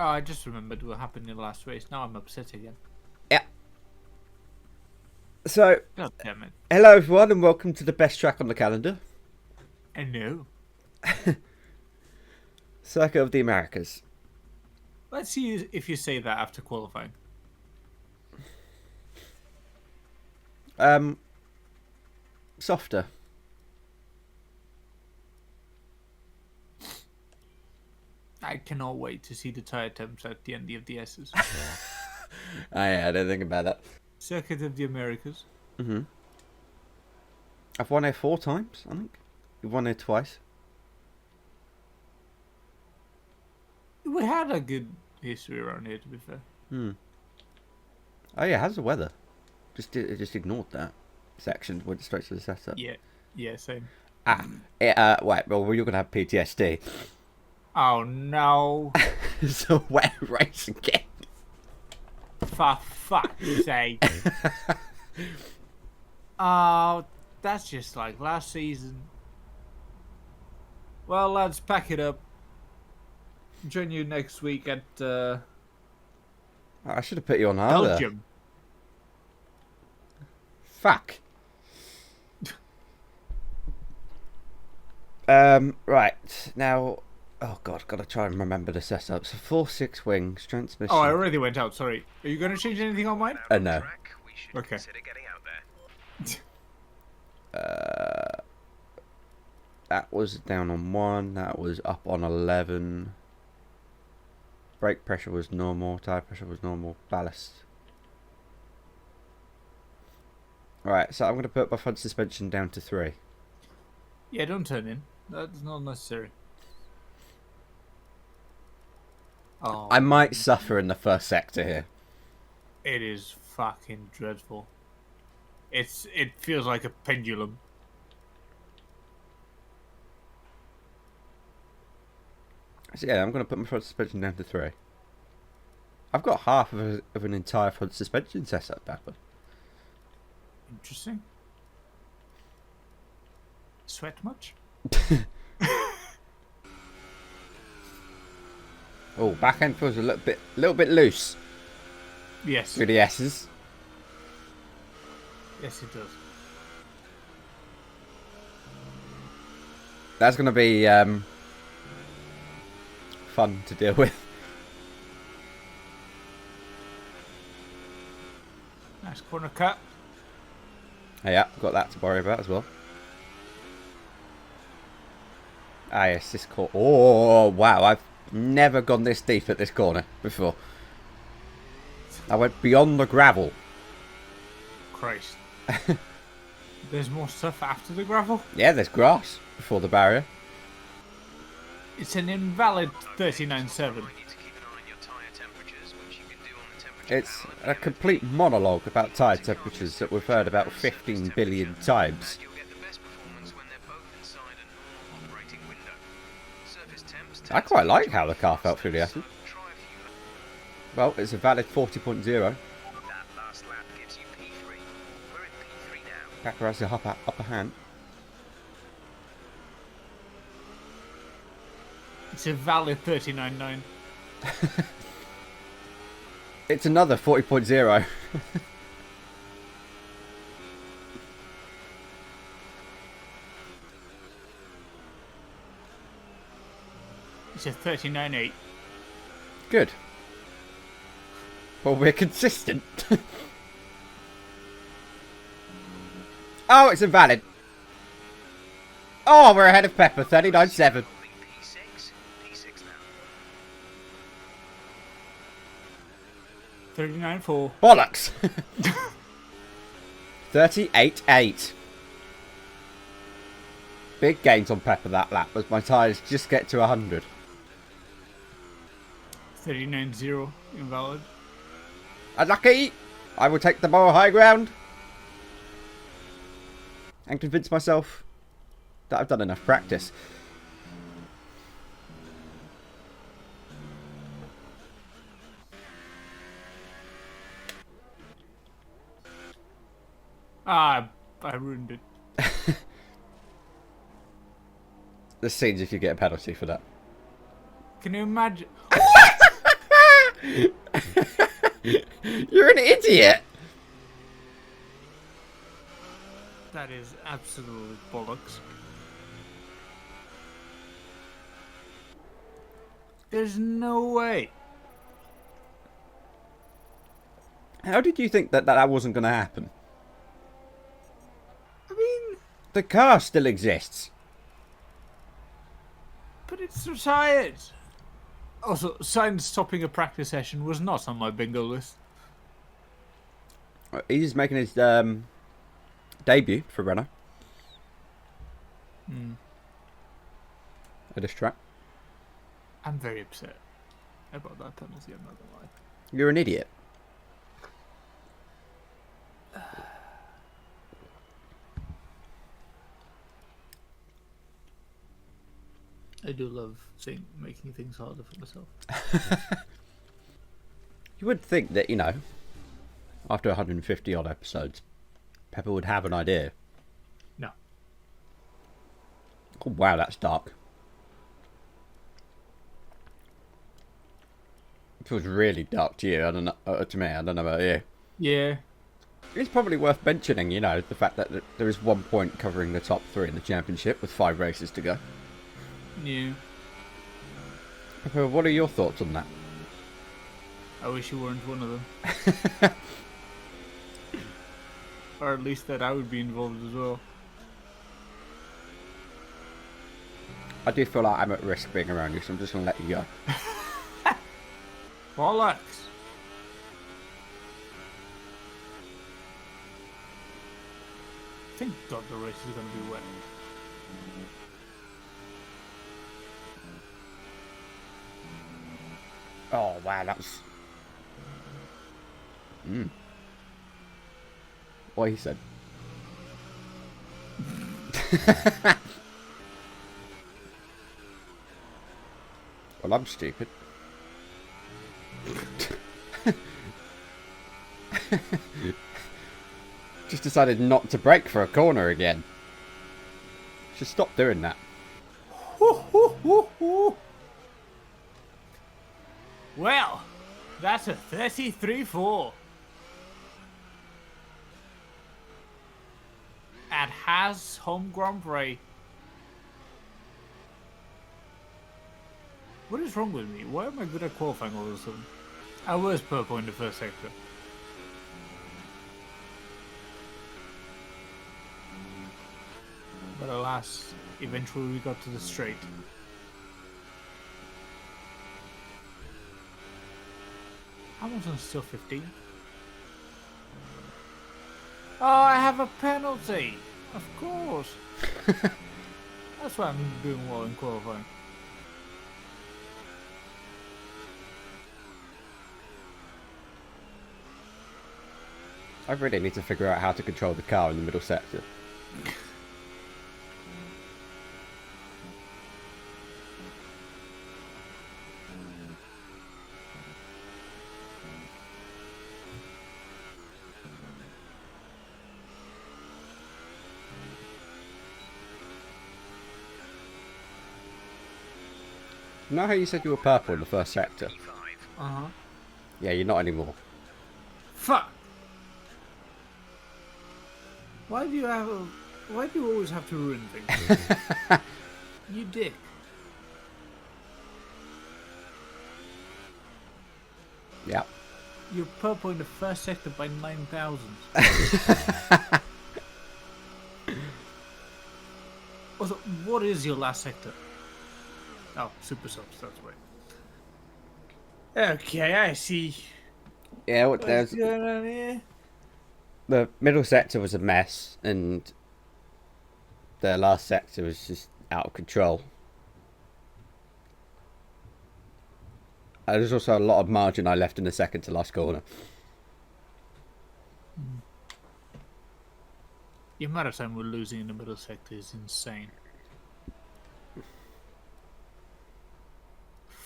Oh, I just remembered what happened in the last race. Now I'm upset again. Yeah. So, God damn it. hello everyone and welcome to the best track on the calendar. I know. Circuit of the Americas. Let's see if you say that after qualifying. Softer. I cannot wait to see the tire temps at the end of the S's. Yeah, I didn't think about that. Circuit of the Americas. I've won here 4 times, I think. You've won here twice. We had a good history around here, to be fair. Oh yeah, how's the weather? Just ignored that section. Went straight to the setup. Yeah, same. Wait, well you're gonna have PTSD. Oh no! It's a wet race again. For fuck's sake! Oh, that's just like last season. Well, lads, pack it up. Join you next week at I should have put you on harder. Belgium. Fuck. Right now. Oh god, gotta try and remember the setup. So 4-6 wings, transmission. Oh, I already went out. Sorry. Are you going to change anything on mine? No. Okay. That was down on 1. That was up on 11. Brake pressure was normal. Tire pressure was normal. Ballast. Alright, so I'm going to put my front suspension down to 3. Yeah, don't turn in. That's not necessary. Oh, I might suffer in the first sector here. it is fucking dreadful. It feels like a pendulum. So yeah, I'm going to put my front suspension down to 3. I've got half of an entire front suspension setup, Pepper. Interesting. Sweat much? Oh, back end feels a little bit loose Yes. through the S's. Yes, it does. That's going to be fun to deal with. Nice corner cut. Yeah, got that to worry about as well. Ah yes, this corner. Oh wow, I've never gone this deep at this corner before. I went beyond the gravel. Christ. There's more stuff after the gravel? Yeah, there's grass before the barrier. It's an invalid 39.7. It's a complete monologue about tyre temperatures that we've heard about 15 billion times. I quite like how the car felt through the acid. Well, it's a valid 40.0. Pepper has the upper hand. It's a valid 39.9. It's another 40.0. It's a 39.8. Good. Well, we're consistent. Oh, it's invalid. Oh, we're ahead of Pepper, 39.7. $39.4. Bollocks. 38.8. Big gains on Pepper that lap as my tyres just get to 100. 39.0. Invalid. Unlucky. I will take the moral high ground and convince myself that I've done enough practice. Ah, I ruined it. The scenes if you get a penalty for that. Can you imagine? You're an idiot. That is absolute bollocks. There's no way. How did you think that wasn't going to happen? I mean, The car still exists. but it's retired. Also, Sainz stopping a practice session was not on my bingo list. He's making his debut for Renault. At this track. I'm very upset about that penalty, I'm not gonna lie. You're an idiot. I do love making things harder for myself. You would think that, you know, after 150 odd episodes, Pepper would have an idea. No. Oh, wow, that's dark. It feels really dark to you. I don't know. To me, I don't know about you. Yeah. It's probably worth mentioning, you know, the fact that there is 1 point covering the top 3 in the championship with 5 races to go. Yeah. Pepper, what are your thoughts on that? I wish you weren't one of them. Or at least that I would be involved as well. I do feel like I'm at risk being around you, so I'm just going to let you go. Bollocks. Thank God the race is going to be wet. Oh, wow, that was... What he said. Well, I'm stupid. Just decided not to brake for a corner again. Should stop doing that. Well, that's a 33-4. At Haas Home Grand Prix. What is wrong with me? Why am I good at qualifying all of a sudden? I was purple in the first sector. But alas, eventually we got to the straight. Hamilton's still 15. Oh, I have a penalty! Of course! That's why I'm doing well in qualifying. I really need to figure out how to control the car in the middle sector. You know how you said you were purple in the first sector? Uh-huh. Yeah, you're not anymore. Fuck! Why do you always have to ruin things? You dick. Yeah. You're purple in the first sector by 9,000. Also, what is your last sector? Oh, super subs, that's right. Okay, I see. Yeah, What's there's going on here? the middle sector was a mess, and the last sector was just out of control. There's also a lot of margin I left in the second to last corner. The amount of time we're losing in the middle sector is insane.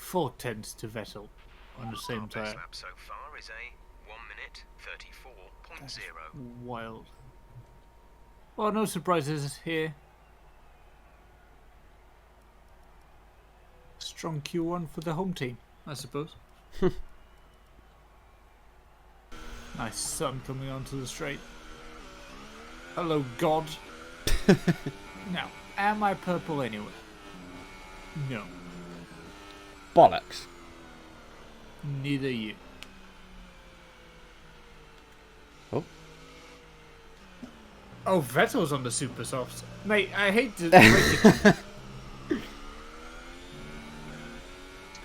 4/10 to Vettel on the same Our best tire. lap so far is a 1 minute 34.0. Wild. Well, no surprises here. Strong Q1 for the home team, I suppose. Nice sun coming onto the straight. Hello, God. Now, am I purple anyway? No. Bollocks. Neither you. Oh. Oh, Vettel's on the super softs. Mate, I hate to break it. It's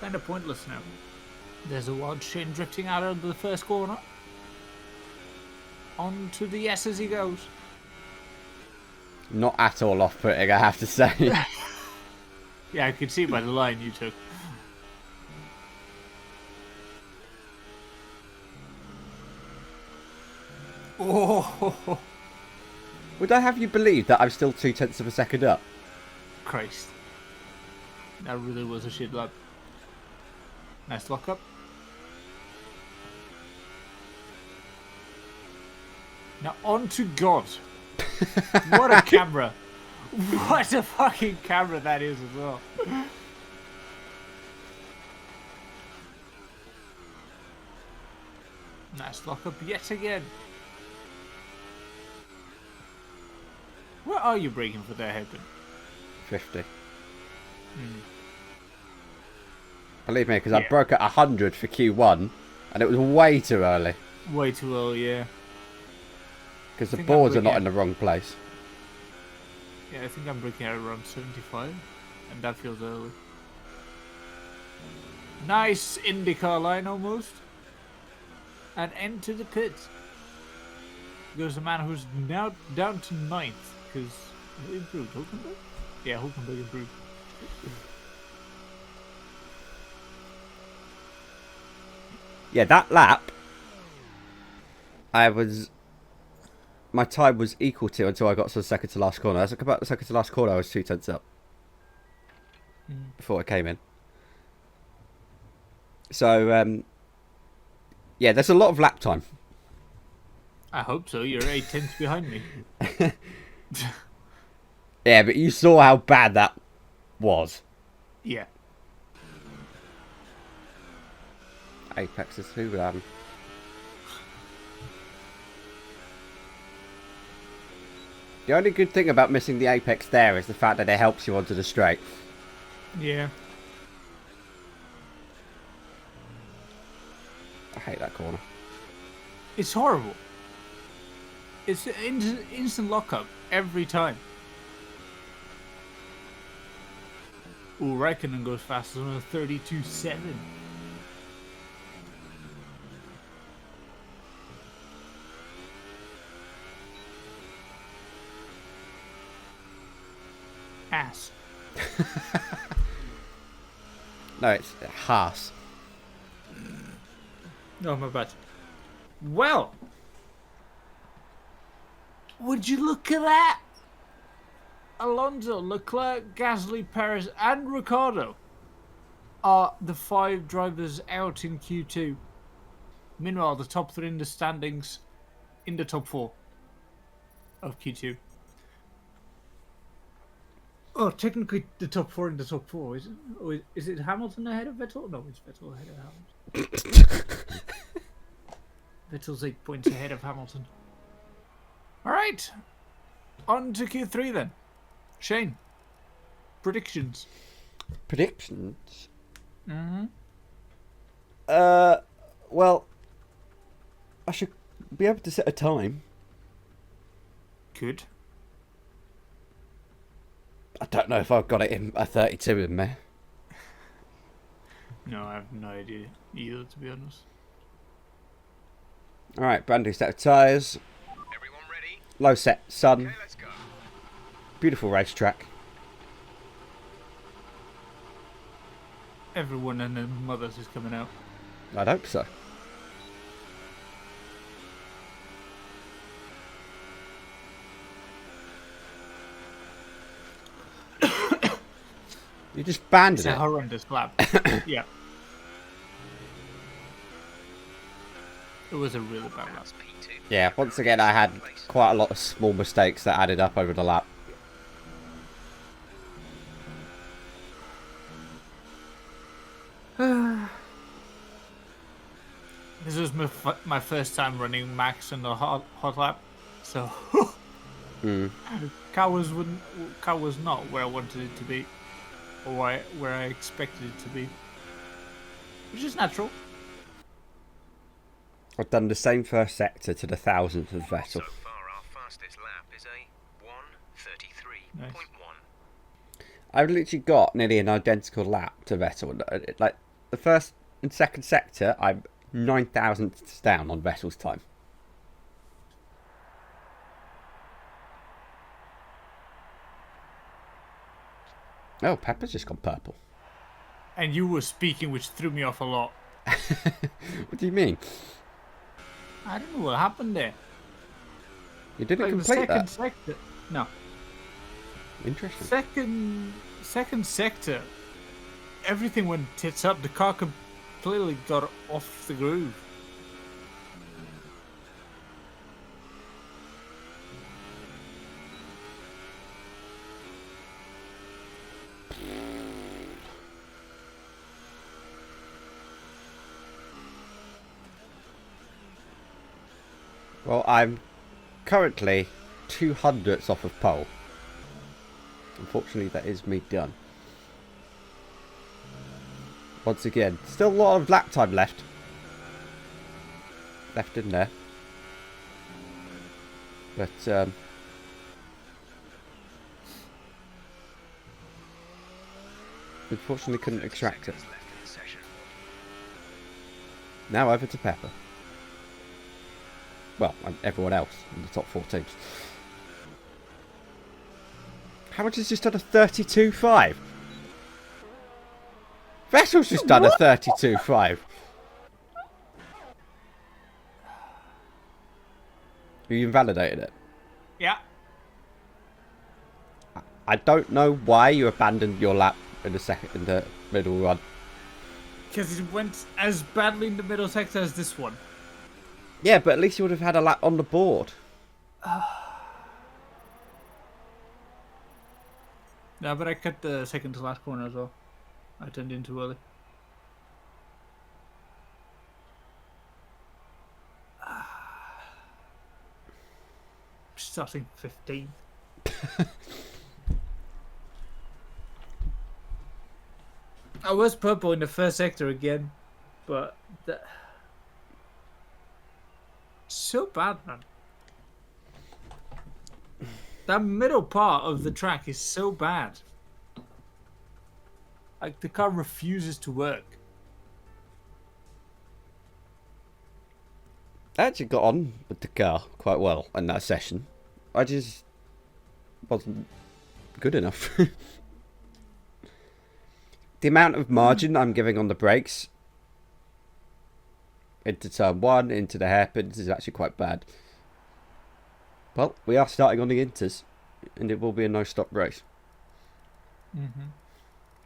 kind of pointless now. There's a wild Shane drifting out of the first corner. On to the S as he goes. Not at all off-putting, I have to say. Yeah, I could see by the line you took. Oh, Would I have you believe that I'm still 0.2 of a second up? Christ. That really was a shit lap. Nice lock up. Now on to God. What a camera. What a fucking camera that is as well. Nice lock up yet again. What are you braking for there, Happen? 50. Believe me, because I Yeah. broke at 100 for Q1, and it was way too early. Way too early, yeah. Because the think boards I'm are not braking in the wrong place. Yeah, I think I'm braking at around 75, and that feels early. Nice IndyCar line almost. And into the pits. Goes the man who's now down to 9th, because who improved? Hulkenberg? Yeah, Hulkenberg improved. Yeah, that lap, my time was equal to until I got to the second to last corner. That's like about the second to last corner, I was 0.2 up before I came in. So, yeah, there's a lot of lap time. I hope so. You're 8 tenths behind me. Yeah, but you saw how bad that was. Yeah. Apexes, who would have them? The only good thing about missing the apex there is the fact that it helps you onto the straight. Yeah. I hate that corner. It's horrible. It's an instant lockup every time. Ooh, Raikkonen goes faster than a 32.7. Ass. No, it's Haas. No, my bad. Well, would you look at that? Alonso, Leclerc, Gasly, Perez, and Ricciardo are the 5 drivers out in Q2. Meanwhile, the top 3 in the standings in the top 4 of Q2. Oh, technically the top 4 in the top 4, is it? Or is it Hamilton ahead of Vettel? No, it's Vettel ahead of Hamilton. Vettel's 8 points ahead of Hamilton. Alright, on to Q3 then. Shane, predictions. Predictions? Mm-hmm. Well, I should be able to set a time. Good. I don't know if I've got it in a 32 in me. No, I have no idea either, to be honest. Alright, brand new set of tyres. Everyone ready? Low set sun. Okay, let's go. Beautiful racetrack. Everyone and their mothers is coming out. I'd hope so. You just It's banded a it. horrendous lap. Yeah. It was a really bad lap. That's P2. Yeah, once again I had quite a lot of small mistakes that added up over the lap. This was my first time running Max on the hot lap, so Mm. car was not where I wanted it to be, or where I expected it to be, which is natural. I've done the same first sector to the thousandth of So Vettel. far, our fastest lap is a 1:33.1. I've literally got nearly an identical lap to Vettel. Like the first and second sector, I'm 9 thousandths down on Vettel's time. Oh, Pepper's just gone purple. And you were speaking, which threw me off a lot. What do you mean? I don't know what happened there. You didn't Like the complete second that? sector. No. Interesting. Second sector. Everything went tits up. The car completely got off the groove. Well, I'm currently 200ths off of pole. Unfortunately, that is me done. Once again, still a lot of lap time left. Left in there. But, unfortunately couldn't extract it. Left in the session. Now over to Pepper. Well, and everyone else in the top 4 teams. How much has just done a 32.5? Vettel's just done a 32.5. You invalidated it. Yeah. I don't know why you abandoned your lap in the middle run. Because it went as badly in the middle sector as this one. Yeah, but at least you would have had a lap on the board. No, but I cut the second to last corner as well. I turned in too early. Starting 15th. I was purple in the first sector again, but so bad, man. That middle part of the track is so bad. Like, the car refuses to work. I actually got on with the car quite well in that session. I just wasn't good enough. The amount of margin I'm giving on the brakes into turn 1, into the hairpins is actually quite bad. Well, we are starting on the inters, and it will be a no-stop race. Mm-hmm.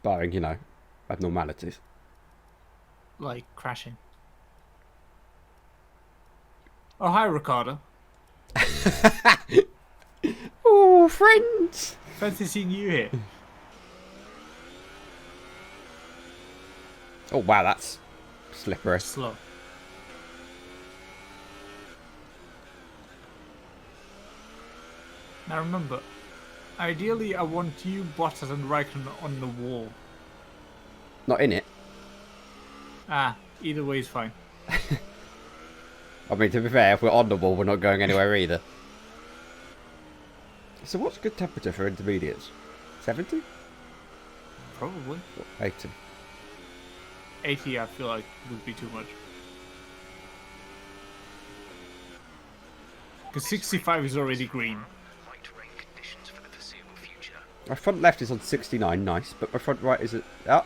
Barring, you know, abnormalities. Like crashing. Oh, hi, Ricardo. Oh, friends! Fancy seeing you here. Oh, wow, that's slippery. Slow. Now remember, ideally I want you, Bottas and Raikkonen on the wall. Not in it. Ah, either way is fine. I mean, to be fair, if we're on the wall, we're not going anywhere either. So what's good temperature for intermediates? 70? Probably. 80? 80 I feel like would be too much. Because 65 is already green. Light rain conditions for the foreseeable future. My front left is on 69, nice, but my front right is at... Oh,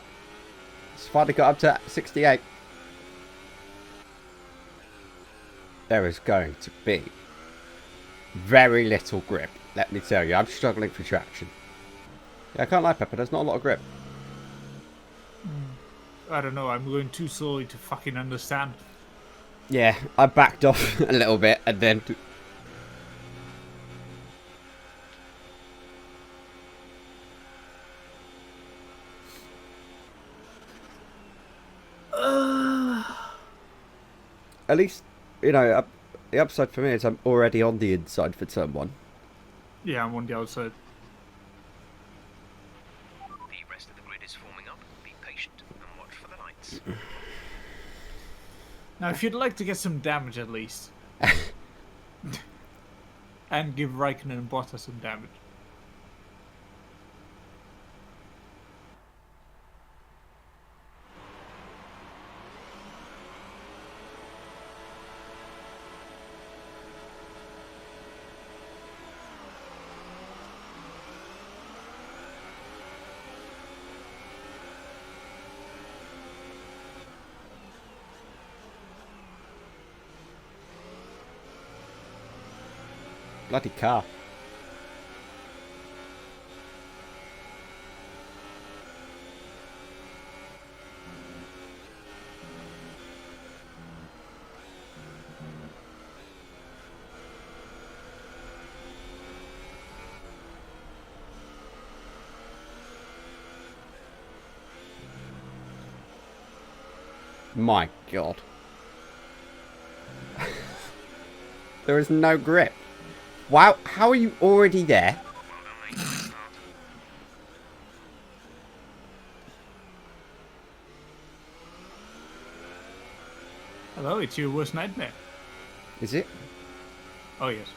it's finally got up to 68. There is going to be very little grip, let me tell you. I'm struggling for traction. Yeah, I can't lie, Pepper, there's not a lot of grip. I don't know, I'm going too slowly to fucking understand. Yeah, I backed off a little bit and then... at least, the upside for me is I'm already on the inside for turn 1. Yeah, I'm on the outside. The rest of the grid is forming up. Be patient and watch for the lights. Now, if you'd like to get some damage at least, and give Raikkonen and Bottas some damage. Bloody car. My God. There is no grip. Wow, how are you already there? Well done, mate. Good start. Hello, it's your worst nightmare. Is it? Oh, yes.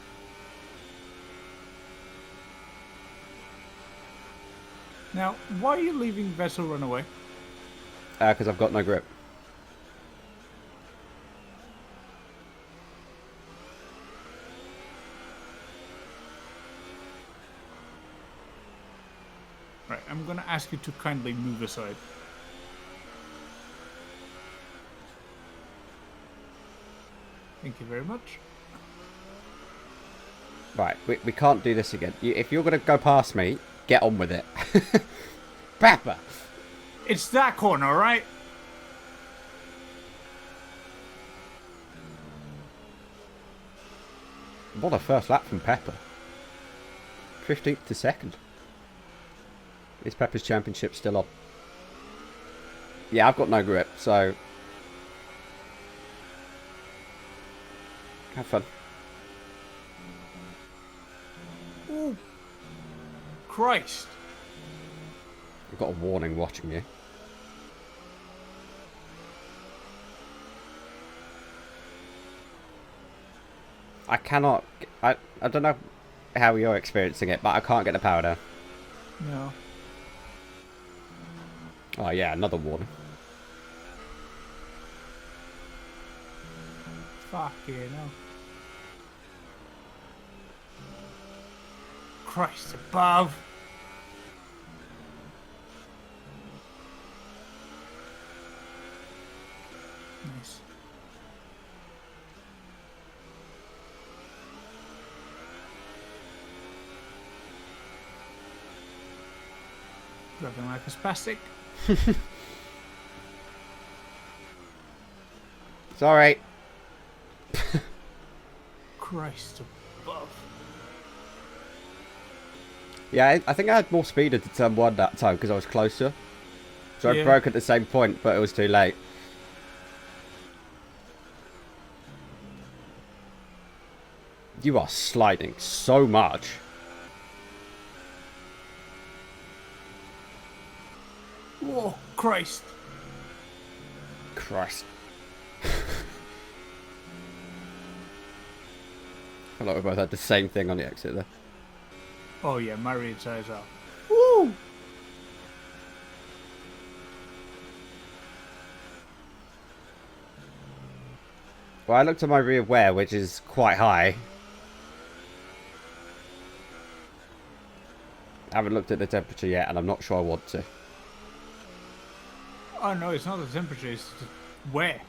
Now, why are you leaving Vettel run away? Because I've got no grip. Right, I'm gonna ask you to kindly move aside. Thank you very much. Right, we can't do this again. If you're going to go past me, get on with it. Pepper! It's that corner, alright? What a first lap from Pepper. 15th to 2nd. Is Pepper's championship still on? Yeah, I've got no grip, so... Have fun. Oh, Christ. I've got a warning watching you. I cannot... I don't know how you're experiencing it, but I can't get the power down. No. Oh yeah, another warning. Fuck yeah, no. Christ above. Nice. Driving like a spastic. Sorry. Christ above. Yeah, I think I had more speed into turn 1 that time because I was closer. So I Yeah. broke at the same point, but it was too late. You are sliding so much. Whoa, Christ. Christ. I thought we both had the same thing on the exit there. Oh yeah, my rear tires out. Woo! Well, I looked at my rear wear, which is quite high. I haven't looked at the temperature yet, and I'm not sure I want to. Oh no, it's not the temperature, it's the wear.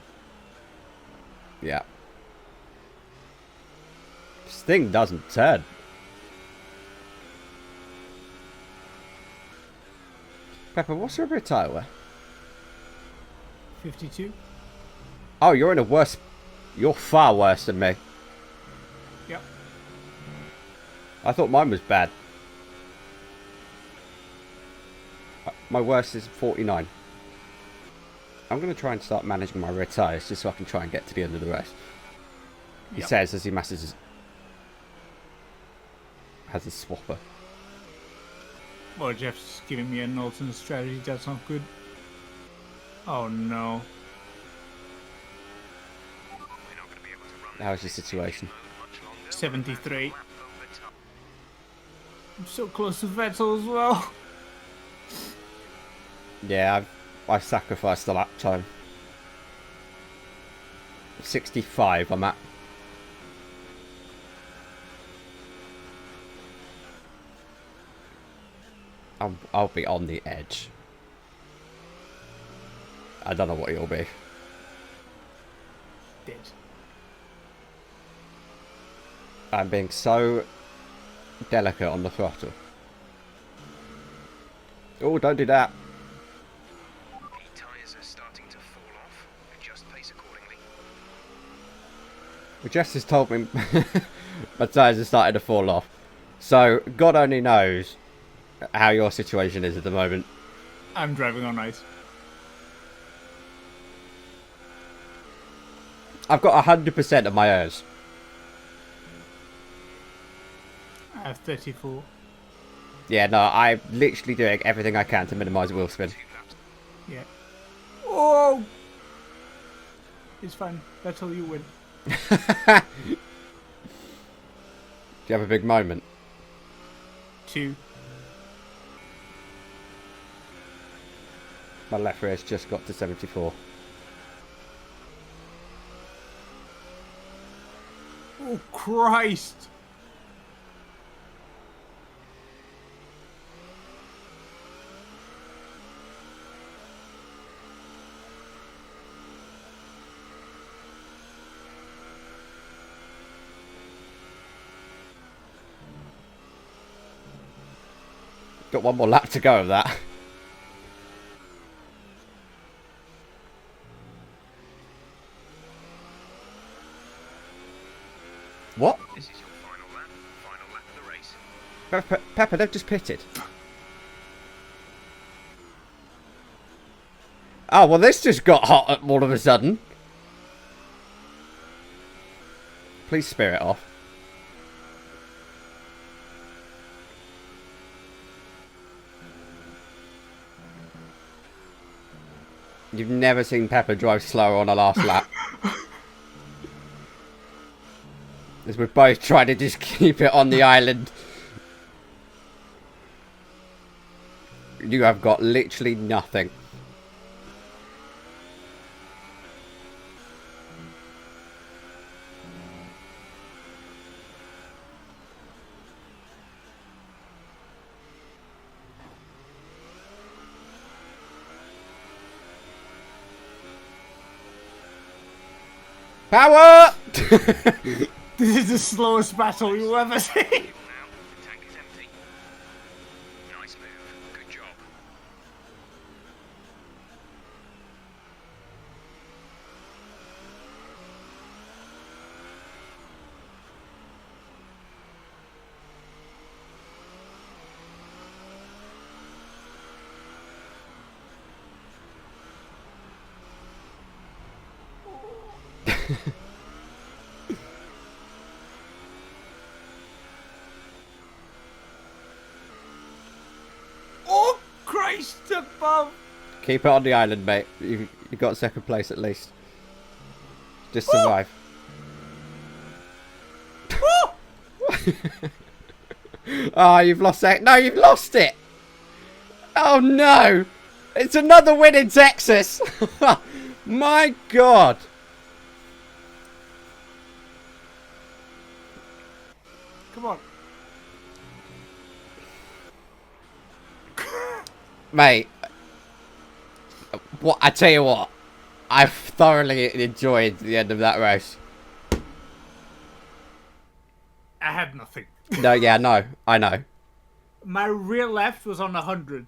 Yeah. This thing doesn't turn. Pepper, what's your rear tyre wear? 52? Oh, you're in a worse... You're far worse than me. Yep. I thought mine was bad. My worst is 49. I'm going to try and start managing my rear tyres just so I can try and get to the end of the race. He Yep. says as he has his swapper. Well, Jeff's giving me an alternate strategy. That's not good. Oh no. We're not going to be able to run How's your situation? much longer. 73. Lap over time. I'm so close to Vettel as well. Yeah, I've sacrificed the lap time. 65 I'm at. I'll be on the edge. I don't know what you'll be. Dead. I'm being so delicate on the throttle. Oh, don't do that. The tyres are starting to fall off. Adjust pace accordingly. Well, Jess has told me my tyres are starting to fall off. So, God only knows how your situation is at the moment. I'm driving on ice. I've got 100% of my errs. I have 34. Yeah, no, I'm literally doing everything I can to minimise wheel spin. 2 laps. Yeah. Oh! It's fine. Vettel, you win. Do you have a big moment? 2. My left rear's just got to 74. Oh, Christ! Got one more lap to go of that. What? This is your final lap. Final lap of the race. Pepper, they've just pitted. Oh, well, this just got hot all of a sudden. Please spare it off. You've never seen Pepper drive slower on a last lap. As we're both trying to just keep it on the island. You have got literally nothing. Power! This is the slowest battle you'll ever see. Now, the tank is empty. Nice move. Good job. Oh, Christ above. Keep it on the island, mate. You got second place at least. Just survive. Oh, you've lost that. No, you've lost it. Oh, no. It's another win in Texas. My God. Come on. Mate. What? I tell you what. I've thoroughly enjoyed the end of that race. I had nothing. No, yeah, no. I know. My rear left was on 100.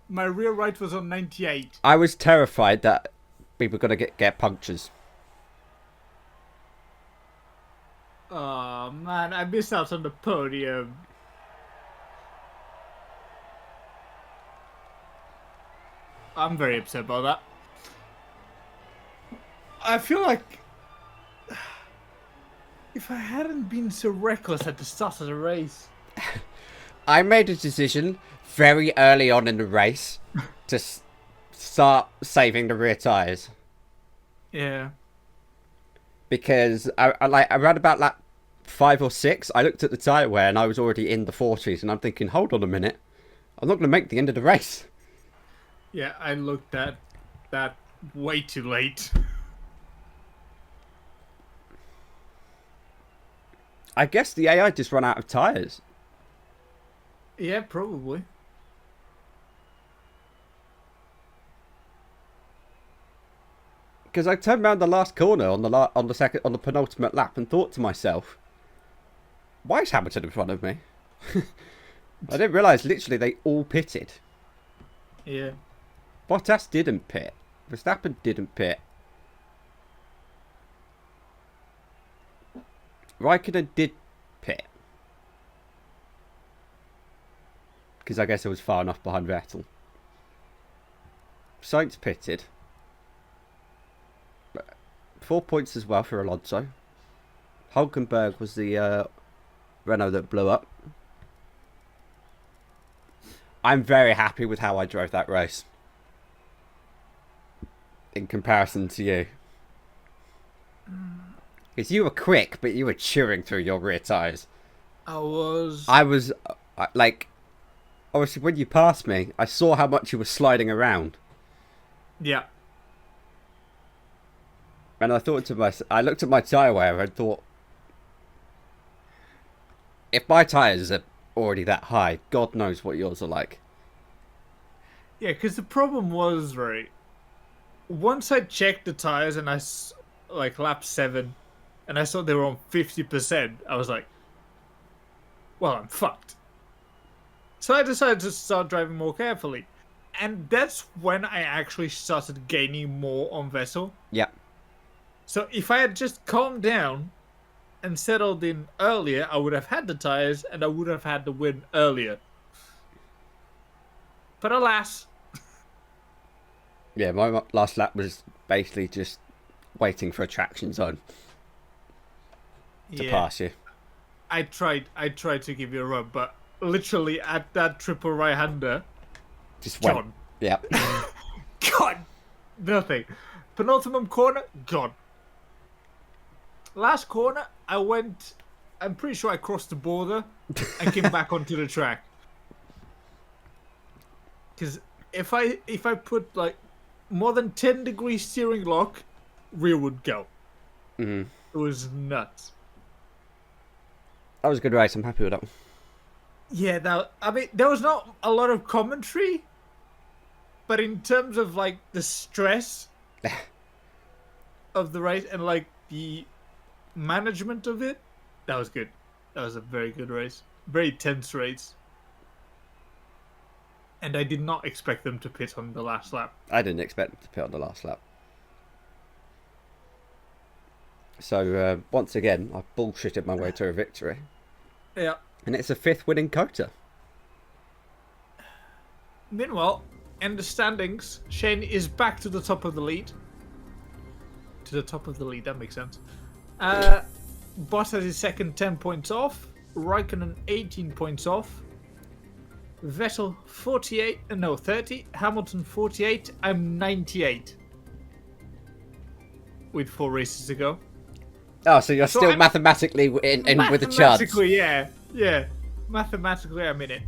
My rear right was on 98. I was terrified that we were going to get punctures. Oh, man. I missed out on the podium. I'm very upset about that. I feel like if I hadn't been so reckless at the start of the race. I made a decision very early on in the race to start saving the rear tyres. Yeah. Because I ran about lap 5 or 6. I looked at the tyre wear and I was already in the 40s. And I'm thinking, hold on a minute. I'm not going to make the end of the race. Yeah, I looked at that way too late. I guess the AI just ran out of tyres. Yeah, probably. Because I turned around the last corner on the penultimate lap and thought to myself, why is Hamilton in front of me? I didn't realise literally they all pitted. Yeah. Bottas didn't pit. Verstappen didn't pit. Raikkonen did pit. Because I guess it was far enough behind Vettel. Sainz pitted. 4 points as well for Alonso. Hulkenberg was the Renault that blew up. I'm very happy with how I drove that race. In comparison to you. Because you were quick, but you were chewing through your rear tyres. I was, like... Obviously, when you passed me, I saw how much you were sliding around. Yeah. And I thought to myself... I looked at my tyre wear and thought... If my tyres are already that high, God knows what yours are like. Yeah, because the problem was, right, once I checked the tires and like lap 7, and I saw they were on 50%, I was like, well, I'm fucked. So I decided to start driving more carefully. And that's when I actually started gaining more on Vettel. Yeah. So if I had just calmed down and settled in earlier, I would have had the tires and I would have had the win earlier. But alas. Yeah, my last lap was basically just waiting for a traction zone to pass you. I tried to give you a rub, but literally at that triple right-hander, Just went. gone. Yeah. Gone. Nothing. Penultimate corner, gone. Last corner, I'm pretty sure I crossed the border and came back onto the track. Because if I put like more than 10 degree steering lock, rear would go. Mm-hmm. It was nuts. That was a good race. I'm happy with that one. Yeah, I mean, there was not a lot of commentary, but in terms of like the stress of the race and like the management of it, that was good. That was a very good race. Very tense race. And I did not expect them to pit on the last lap. I didn't expect them to pit on the last lap. So, once again, I bullshitted my way to a victory. Yeah. And it's a 5th win in Kota. Meanwhile, in the standings, Shane is back to the top of the lead. To the top of the lead, that makes sense. Bottas is second, 10 points off. Raikkonen 18 points off. Vettel 30. Hamilton 48. I'm 98. With 4 races to go. Oh, so you're still mathematically in with a chance. Mathematically, yeah. Yeah. Mathematically, I'm in it.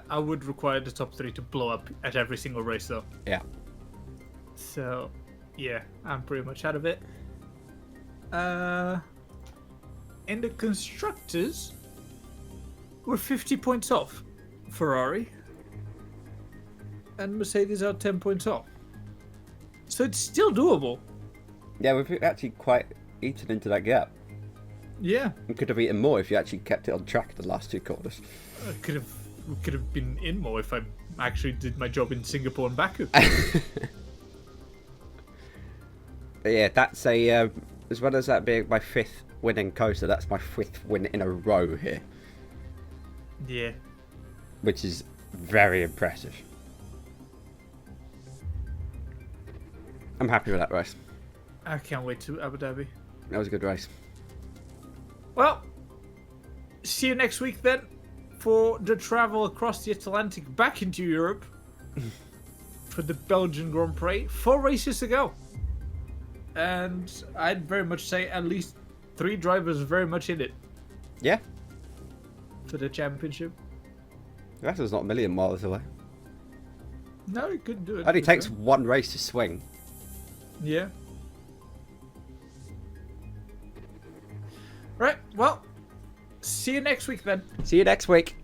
I would require the top 3 to blow up at every single race, though. Yeah. So, yeah, I'm pretty much out of it. In the constructors, we're 50 points off. Ferrari. And Mercedes are 10 points off. So it's still doable. Yeah, we've actually quite eaten into that gap. Yeah. We could have eaten more if you actually kept it on track the last 2 corners. We could have been in more if I actually did my job in Singapore and Baku. But yeah, that's a as well as that being my 5th win in Kota, that's my 5th win in a row here. Yeah. Which is very impressive. I'm happy with that race. I can't wait to Abu Dhabi. That was a good race. Well, see you next week then for the travel across the Atlantic back into Europe for the Belgian Grand Prix. 4 races to go. And I'd very much say at least 3 drivers very much in it Yeah. for the championship. Russell's not a million miles away. No, he couldn't do it. Only takes 1 race to swing. Yeah. Right, well, see you next week then. See you next week.